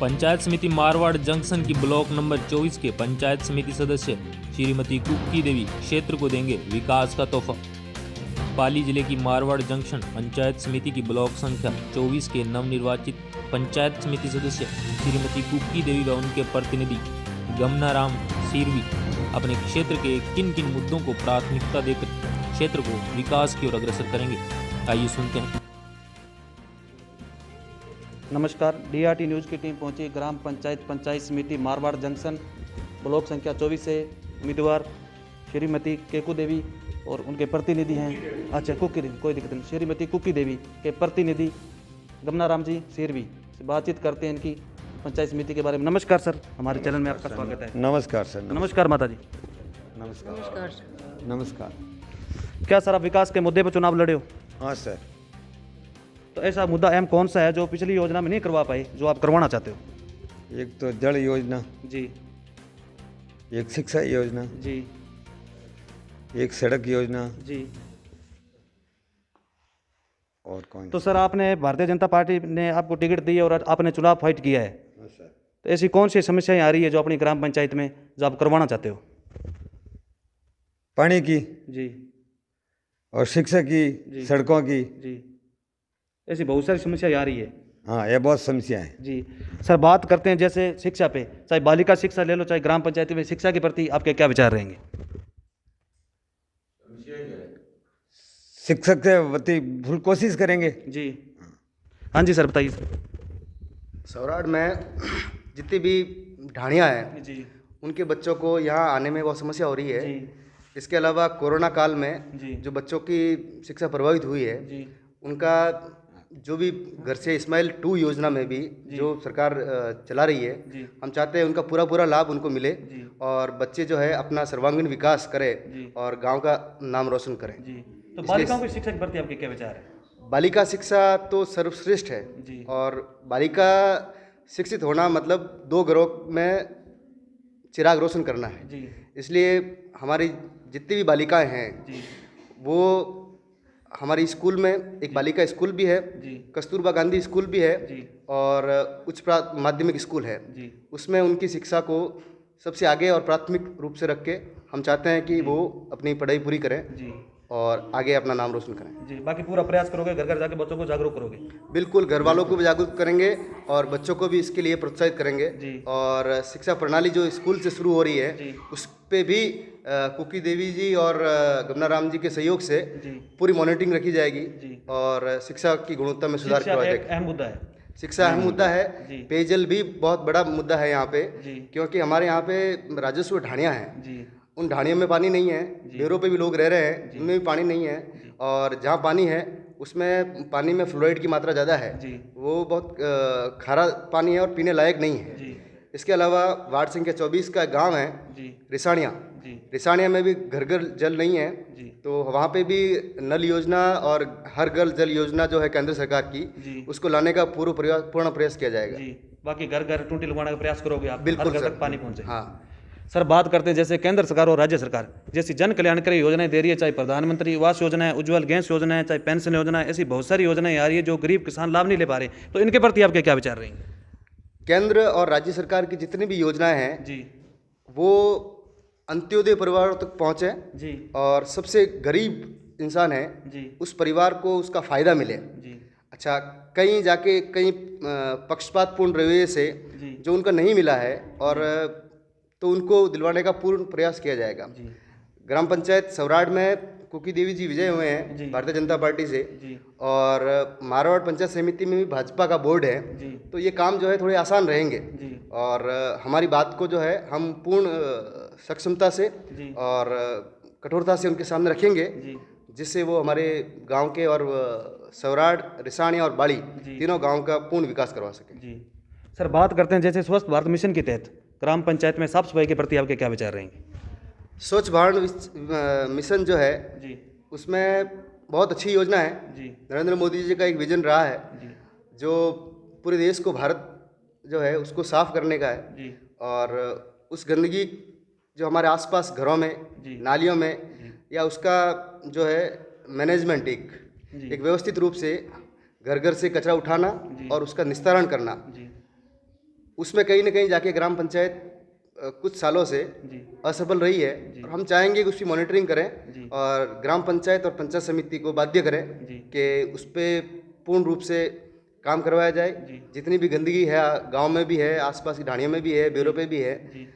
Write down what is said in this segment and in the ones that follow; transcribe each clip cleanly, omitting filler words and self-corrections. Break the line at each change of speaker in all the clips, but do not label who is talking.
पंचायत समिति मारवाड़ जंक्शन की block number 24 के पंचायत समिति सदस्य श्रीमती कुक्की देवी क्षेत्र को देंगे विकास का तोहफा। पाली जिले की मारवाड़ जंक्शन पंचायत समिति की ब्लॉक संख्या 24 के नवनिर्वाचित पंचायत समिति सदस्य श्रीमती कुक्की देवी व उनके प्रतिनिधि गमनाराम सीरवी अपने क्षेत्र के किन किन मुद्दों को प्राथमिकता देकर क्षेत्र को विकास की ओर अग्रसर करेंगे, आइए सुनते हैं।
नमस्कार, DRT न्यूज़ की टीम पहुंची ग्राम पंचायत समिति मारवाड़ जंक्शन ब्लॉक संख्या 24 से उम्मीदवार श्रीमती केकू देवी और उनके प्रतिनिधि हैं। अच्छा, कुक्की देवी, कोई दिक्कत नहीं। श्रीमती कुक्की देवी के प्रतिनिधि गमनाराम जी सीरवी से बातचीत करते हैं इनकी पंचायत समिति के बारे में। नमस्कार सर, हमारे चैनल में आपका स्वागत है।
नमस्कार सर।
नमस्कार माता जी।
नमस्कार। नमस्कार।
क्या सर आप विकास के मुद्दे पर चुनाव लड़े हो?
हाँ सर।
तो ऐसा मुद्दा अहम कौन सा है जो पिछली योजना में नहीं करवा पाए, जो आप करवाना चाहते हो?
एक तो जल योजना
जी,
एक शिक्षा योजना
जी,
एक सड़क योजना
जी।
और कौन?
तो सर आपने भारतीय जनता पार्टी ने आपको टिकट दी है और आपने चुनाव फाइट किया है,
हाँ सर।
तो ऐसी कौन सी समस्याएं आ रही है जो अपनी ग्राम पंचायत में जो आप करवाना चाहते हो?
पानी की
जी,
और शिक्षा
जी।
की, सड़कों की।
जी, ऐसी बहुत सारी समस्याएं आ रही है।
हाँ, ये बहुत समस्याएं हैं।
जी सर, बात करते हैं जैसे शिक्षा पे, चाहे बालिका शिक्षा ले लो चाहे ग्राम पंचायती में शिक्षा के प्रति आपके क्या विचार रहेंगे?
शिक्षक के प्रति फुल कोशिश करेंगे।
जी, हाँ जी सर, बताइए सर।
सौराठ में जितनी भी ढाणियाँ हैं
जी,
उनके बच्चों को यहाँ आने में बहुत समस्या हो रही है।
जी,
इसके अलावा कोरोना काल में
जी,
जो बच्चों की शिक्षा प्रभावित हुई है,
जी,
उनका जो भी घर से इस्माइल 2 योजना में भी जो सरकार चला रही है,
जी,
हम चाहते हैं उनका पूरा लाभ उनको मिले
जी,
और बच्चे जो है अपना सर्वांगीण विकास करें
जी,
और गांव का नाम रोशन करें।
जी। तो बालिकाओं की शिक्षा के प्रति आपके क्या विचार है?
बालिका शिक्षा तो सर्वश्रेष्ठ है
जी,
और बालिका शिक्षित होना मतलब 2 घरों में चिराग रोशन करना है।
जी,
इसलिए हमारी जितनी भी बालिकाएं हैं
जी,
वो हमारी स्कूल में एक बालिका स्कूल भी है,
जी,
कस्तूरबा गांधी स्कूल भी है
जी,
और उच्च माध्यमिक स्कूल है।
जी,
उसमें उनकी शिक्षा को सबसे आगे और प्राथमिक रूप से रख के हम चाहते हैं कि वो अपनी पढ़ाई पूरी करें
जी,
और आगे अपना नाम रोशन करें।
जी। बाकी पूरा प्रयास करोगे, घर घर जाके बच्चों को जागरूक करोगे?
बिल्कुल, घर वालों को भी जागरूक करेंगे और बच्चों को भी इसके लिए प्रोत्साहित करेंगे।
जी।
और शिक्षा प्रणाली जो स्कूल से शुरू हो रही है,
जी,
उस पे भी कुकी देवी जी और गमनाराम जी के सहयोग से
जी,
पूरी मॉनिटरिंग रखी जाएगी
जी।
और शिक्षा की गुणवत्ता में सुधार
शिक्षा
करवाया
एक
जाएगा।
अहम मुद्दा है।
शिक्षा अहम मुद्दा है।
जी।
पेयजल भी बहुत बड़ा मुद्दा है यहाँ पे,
जी,
क्योंकि हमारे यहाँ पे राजस्व ढाणियाँ हैं,
जी,
उन ढाणियों में पानी नहीं है। डेरों पे भी लोग रह रहे हैं, उनमें भी पानी नहीं है और जहाँ पानी है उसमें पानी में फ्लोराइड की मात्रा ज़्यादा है।
जी,
वो बहुत खारा पानी है और पीने लायक नहीं है।
जी,
इसके अलावा वार्ड संख्या 24 का गांव है
जी,
रिसाणिया।
जी,
रिसाणिया में भी घर घर जल नहीं है,
जी,
तो वहाँ पे भी नल योजना और हर घर जल योजना जो है केंद्र सरकार की,
जी,
उसको लाने का पूर्ण प्रयास किया जाएगा।
जी। बाकी घर घर टूटी लगवाने का प्रयास करोगे आप?
बिल्कुल
हर घर
सर।
तक पानी पहुंचे।
हाँ।
सर, बात करते हैं जैसे केंद्र सरकार और राज्य सरकार जैसी जन कल्याणकारी योजनाएं दे रही है, चाहे प्रधानमंत्री आवास योजना है, उज्ज्वल गैस योजना है, चाहे पेंशन योजना है, ऐसी बहुत सारी योजनाएं आ रही है जो गरीब किसान लाभ नहीं ले पा रहे, तो इनके प्रति आपके क्या विचार रहेंगे?
केंद्र और राज्य सरकार की जितनी भी योजनाएं हैं
जी,
वो अंत्योदय परिवारों तक पहुँचे
जी,
और सबसे गरीब इंसान है
जी,
उस परिवार को उसका फ़ायदा मिले।
जी,
अच्छा, कहीं जाके कहीं पक्षपातपूर्ण रवैये से
जी,
जो उनका नहीं मिला है और तो उनको दिलवाने का पूर्ण प्रयास किया जाएगा।
जी,
ग्राम पंचायत सौराठ में कुकी देवी जी विजय हुए
जी।
हैं भारतीय जनता पार्टी से
जी,
और मारवाड़ पंचायत समिति में भी भाजपा का बोर्ड है,
जी,
तो ये काम जो है थोड़े आसान रहेंगे
जी,
और हमारी बात को जो है हम पूर्ण सक्षमता से
जी,
और कठोरता से उनके सामने रखेंगे,
जी,
जिससे वो हमारे गांव के और सौराठ, रिसाणिया और बाड़ी
जी।
तीनों गांव का पूर्ण विकास करवा सकें।
जी। सर, बात करते हैं जैसे स्वच्छ भारत मिशन के तहत ग्राम पंचायत में साफ सफाई के प्रति आपके क्या विचार रहेंगे?
स्वच्छ भारत मिशन जो है
जी,
उसमें बहुत अच्छी योजना है।
जी,
नरेंद्र मोदी जी का एक विजन रहा है
जी,
जो पूरे देश को, भारत जो है उसको साफ करने का है
जी,
और उस गंदगी जो हमारे आसपास घरों में,
जी,
नालियों में
जी,
या उसका जो है मैनेजमेंट
जी,
एक व्यवस्थित रूप से घर घर से कचरा उठाना
जी।
और उसका निस्तारण करना,
जी,
उसमें कहीं ना कहीं जाके ग्राम पंचायत कुछ सालों से
जी
असफल रही है और हम चाहेंगे कि उसकी मॉनिटरिंग करें और ग्राम पंचायत और पंचायत समिति को बाध्य करें
जी
कि उस पर पूर्ण रूप से काम करवाया जाए। जितनी भी गंदगी है गांव में भी है, आसपास की ढाणियों में भी है, बेरों पे भी है,
जी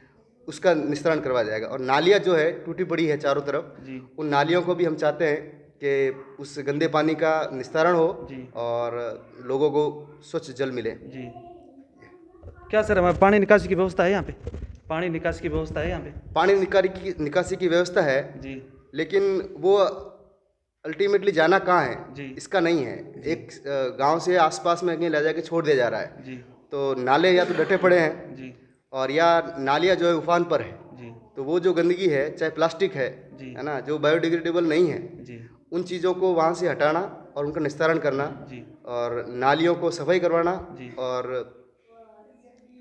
उसका निस्तारण करवाया जाएगा। और नालियाँ जो है टूटी पड़ी है चारों तरफ,
जी
उन नालियों को भी हम चाहते हैं कि उस गंदे पानी का निस्तारण हो
जी
और लोगों को स्वच्छ जल मिले।
जी। क्या सर हमारे पानी निकासी की व्यवस्था है यहाँ पे? पानी निकासी की व्यवस्था है यहाँ पे?
पानी निकासी की व्यवस्था है,
जी
लेकिन वो अल्टीमेटली जाना कहाँ है
जी
इसका नहीं है। एक गांव से आसपास में कहीं ले जाके छोड़ दिया जा रहा है।
जी
तो नाले या तो डटे पड़े हैं
जी
और या नालियाँ जो है उफान पर है।
जी
तो वो जो गंदगी है, चाहे प्लास्टिक है ना, जो बायोडिग्रेडेबल नहीं है,
जी
उन चीज़ों को वहाँ से हटाना और उनका निस्तारण करना
जी
और नालियों को सफाई करवाना
जी
और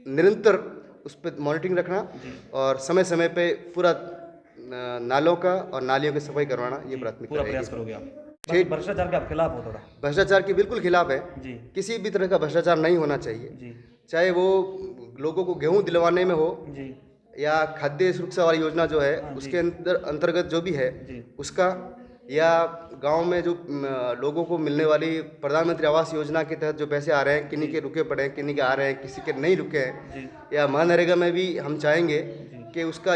निरंतर उस पर मॉनिटरिंग रखना
जी
और समय समय पे पूरा नालों का और नालियों की सफाई करवाना, ये प्राथमिकता
पूरा
रहेगी।
प्रयास करोगे आप?
ठीक।
भ्रष्टाचार के आप खिलाफ हो थोड़ा?
भ्रष्टाचार के बिल्कुल खिलाफ है।
जी
किसी भी तरह का भ्रष्टाचार नहीं होना चाहिए,
जी
चाहे वो लोगों को गेहूं दिलवाने में हो
जी
या खाद्य सुरक्षा वाली योजना जो है उसके अंतर्गत जो भी है
जी
उसका, या गांव में जो लोगों को मिलने वाली प्रधानमंत्री आवास योजना के तहत जो पैसे आ रहे हैं, किन्हीं के रुके पड़े हैं, किन्हीं के आ रहे हैं, किसी के नहीं रुके हैं,
जी
या मनरेगा में भी हम चाहेंगे कि उसका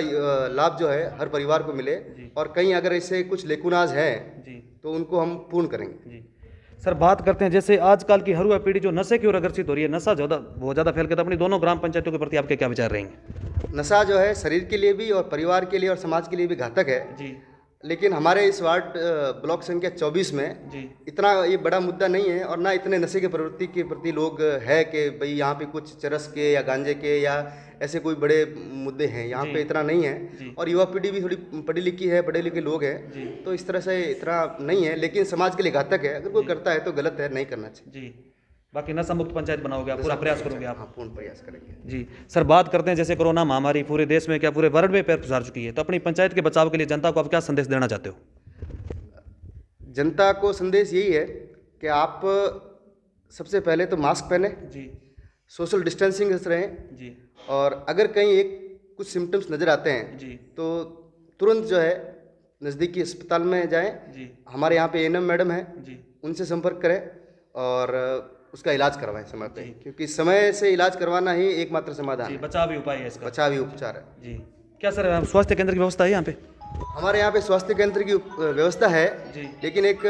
लाभ जो है हर परिवार को मिले और कहीं अगर इससे कुछ लेकुनाज है
जी
तो उनको हम पूर्ण करेंगे।
जी। सर बात करते हैं जैसे आजकल की हरुआ पीढ़ी जो नशे की ओर अग्रसित हो रही है, नशा बहुत ज़्यादा फैल गया, तो अपनी दोनों ग्राम पंचायतों के प्रति आपके क्या विचार रहेंगे?
नशा जो है शरीर के लिए भी और परिवार के लिए और समाज के लिए भी घातक है।
जी
लेकिन हमारे इस वार्ड ब्लॉक संख्या 24 में
जी
इतना ये बड़ा मुद्दा नहीं है और ना इतने नशे के प्रवृत्ति के प्रति लोग है कि भाई यहाँ पे कुछ चरस के या गांजे के या ऐसे कोई बड़े मुद्दे हैं, यहाँ पे इतना नहीं है। और युवा पीढ़ी भी थोड़ी पढ़ी लिखी है, पढ़े लिखे लोग हैं, तो इस तरह से इतना नहीं है, लेकिन समाज के लिए घातक है। अगर कोई करता है तो गलत है, नहीं करना चाहिए।
जी। बाकी नशा मुक्त पंचायत बनाओगे आप, पूरा प्रयास करोगे आप?
हाँ, पूर्ण प्रयास करेंगे।
जी। सर बात करते हैं जैसे कोरोना महामारी पूरे देश में, क्या पूरे वर्ल्ड में पैर पसार चुकी है, तो अपनी पंचायत के बचाव के लिए जनता को आप क्या संदेश देना चाहते हो?
जनता को संदेश यही है कि आप सबसे पहले तो मास्क पहने,
जी
सोशल डिस्टेंसिंग से रहें
जी
और अगर कहीं कुछ सिम्टम्स नज़र आते हैं
जी
तो तुरंत जो है नज़दीकी अस्पताल में जाएं।
जी
हमारे यहाँ पे एएनएम मैडम है,
जी
उनसे संपर्क करें और उसका इलाज करवाएं समय पे, क्योंकि समय से इलाज करवाना ही एकमात्र समाधान
जी,
है,
बचाव ही उपाय है इसका।
बचाव ही उपचार है।
जी। क्या सर स्वास्थ्य केंद्र की व्यवस्था है यहाँ पे?
हमारे यहाँ पे स्वास्थ्य केंद्र की व्यवस्था है,
जी
लेकिन एक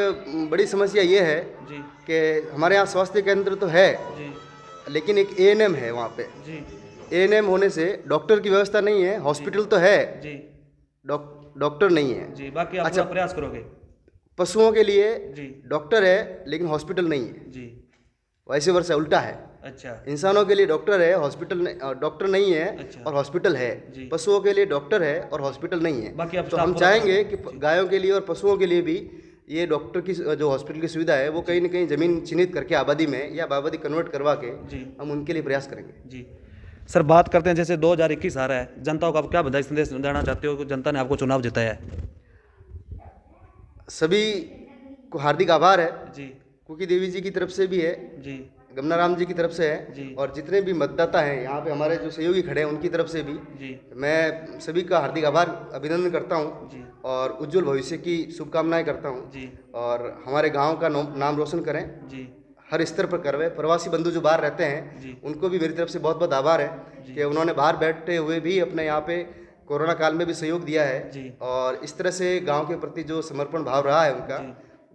बड़ी समस्या ये है
जी
कि हमारे यहाँ स्वास्थ्य केंद्र तो है
जी
लेकिन एक एएनएम है वहाँ पे।
जी
एएनएम होने से डॉक्टर की व्यवस्था नहीं है, हॉस्पिटल तो है,
जी
डॉक्टर नहीं है।
जी। बाकी आप पूरा प्रयास करोगे?
पशुओं के लिए
जी
डॉक्टर है लेकिन हॉस्पिटल नहीं है,
जी।
वैसे वर्षा उल्टा है।
अच्छा
इंसानों के लिए डॉक्टर है, हॉस्पिटल डॉक्टर नहीं है
अच्छा।
और हॉस्पिटल है।
जी।
पशुओं के लिए डॉक्टर है और हॉस्पिटल नहीं है।
बाकी आप
तो
स्टाफ
हम
पूरा
चाहेंगे कि गायों के लिए और पशुओं के लिए भी ये डॉक्टर की जो हॉस्पिटल की सुविधा है वो कहीं ना कहीं ज़मीन चिन्हित करके आबादी में या आबादी कन्वर्ट करवा के
जी
हम उनके लिए प्रयास करेंगे।
जी। सर बात करते हैं जैसे 2021 आ रहा है, जनता को आप क्या बधाई संदेश देना चाहते हो कि जनता ने आपको चुनाव जिताया है?
सभी को हार्दिक आभार है,
जी
कुकी देवी जी की तरफ से भी है,
जी
गमनाराम जी की तरफ से
जी।
है और जितने भी मतदाता हैं यहाँ पे हमारे जो सहयोगी खड़े हैं उनकी तरफ से भी
जी
मैं सभी का हार्दिक आभार अभिनंदन करता हूँ
जी
और उज्जवल भविष्य की शुभकामनाएं करता हूँ।
जी
और हमारे गांव का नाम रोशन करें,
जी
हर स्तर पर करवे। प्रवासी बंधु जो बाहर रहते हैं
जी
उनको भी मेरी तरफ से बहुत बहुत आभार है कि उन्होंने बाहर बैठते हुए भी अपने यहाँ पे कोरोना काल में भी सहयोग दिया है
जी
और इस तरह से गांव के प्रति जो समर्पण भाव रहा है उनका,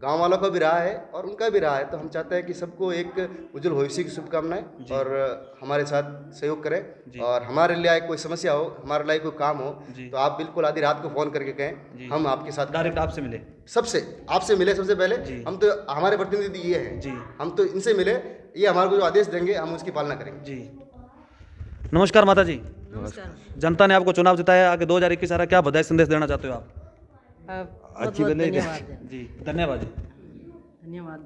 गांव वालों का भी रहा है और उनका भी रहा है। तो हम चाहते हैं कि सबको एक उज्जवल भविष्य की शुभकामनाएं और हमारे साथ सहयोग करें और हमारे लिए कोई समस्या हो, हमारे लिए कोई काम हो तो आप बिल्कुल आधी रात को फ़ोन करके कहें, हम आपके साथ
डायरेक्ट आपसे मिले,
सबसे आपसे मिले। सबसे पहले हम तो हमारे प्रतिनिधि ये हैं
जी
हम तो इनसे मिले, ये हमारे को जो आदेश देंगे हम उसकी पालना करेंगे।
जी। नमस्कार माता जी। जनता ने आपको चुनाव जिताया, आगे 2021 आ रहा, क्या बधाई संदेश देना चाहते हो आप?
बहुत बहुत धन्यवाद
जी धन्यवाद जी।
धन्यवाद।